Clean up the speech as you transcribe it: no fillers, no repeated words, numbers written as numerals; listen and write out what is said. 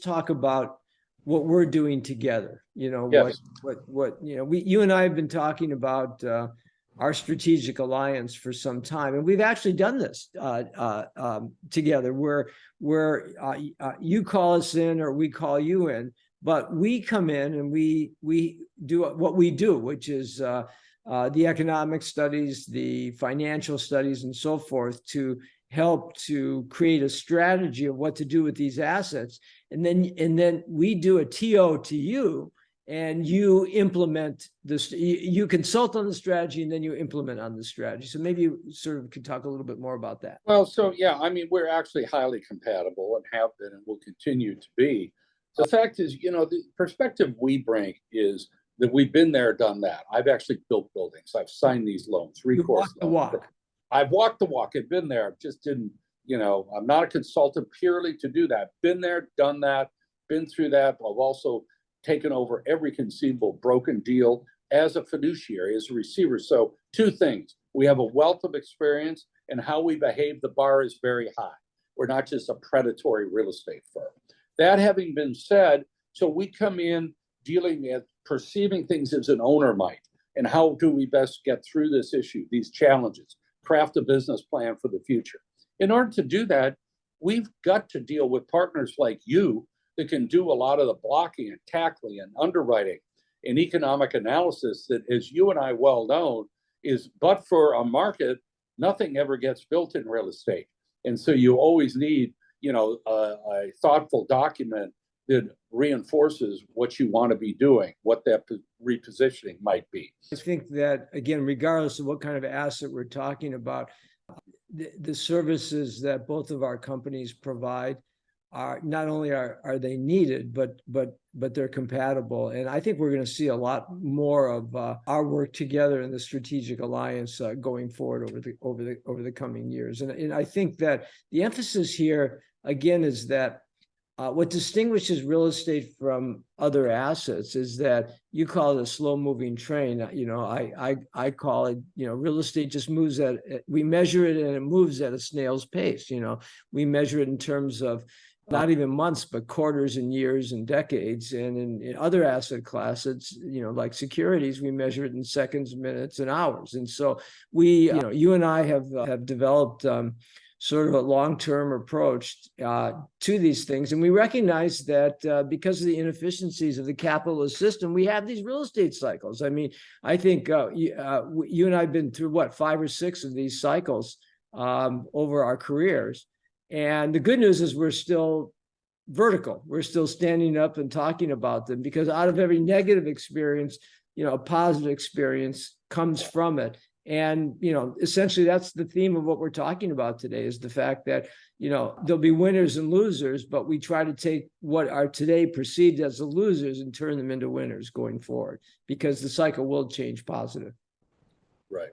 talk about what we're doing together. Yes. You and I have been talking about our strategic alliance for some time, and we've actually done this together, where you call us in or we call you in, but we come in and we do what we do, which is the economic studies, the financial studies, and so forth, to help to create a strategy of what to do with these assets. And then we do a TO to you, and you implement this. You consult on the strategy, and then you implement on the strategy. So maybe you sort of could talk a little bit more about that. Well, so yeah, I mean, we're actually highly compatible and have been and will continue to be. The fact is, the perspective we bring is that we've been there, done that. I've actually built buildings. I've signed these loans, You recourse walk the loans. walk. I've walked the walk. I've been there. Just didn't, I'm not a consultant purely to do that. Been there, done that, been through that. I've also taken over every conceivable broken deal as a fiduciary, as a receiver. So two things. We have a wealth of experience, and how we behave, the bar is very high. We're not just a predatory real estate firm. That having been said, so we come in dealing with perceiving things as an owner might, and how do we best get through this issue, these challenges, craft a business plan for the future. In order to do that, we've got to deal with partners like you that can do a lot of the blocking and tackling and underwriting and economic analysis that, as you and I well know, is but for a market, nothing ever gets built in real estate. And so you always need, a thoughtful document that reinforces what you want to be doing, what that repositioning might be. I think that, again, regardless of what kind of asset we're talking about, the services that both of our companies provide are not only are they needed, but they're compatible. And I think we're going to see a lot more of our work together in the strategic alliance going forward over the coming years. And I think that the emphasis here again is that what distinguishes real estate from other assets is that you call it a slow-moving train. I call it, real estate just moves we measure it and it moves at a snail's pace. We measure it in terms of not even months, but quarters and years and decades. And in other asset classes, like securities, we measure it in seconds, minutes, and hours. And so you and I have developed sort of a long-term approach to these things. And we recognize that because of the inefficiencies of the capitalist system, we have these real estate cycles. I mean, I think you and I have been through 5 or 6 of these cycles over our careers. And the good news is we're still vertical. We're still standing up and talking about them, because out of every negative experience, a positive experience comes from it. And, essentially that's the theme of what we're talking about today, is the fact that, there'll be winners and losers, but we try to take what are today perceived as the losers and turn them into winners going forward, because the cycle will change positive. Right.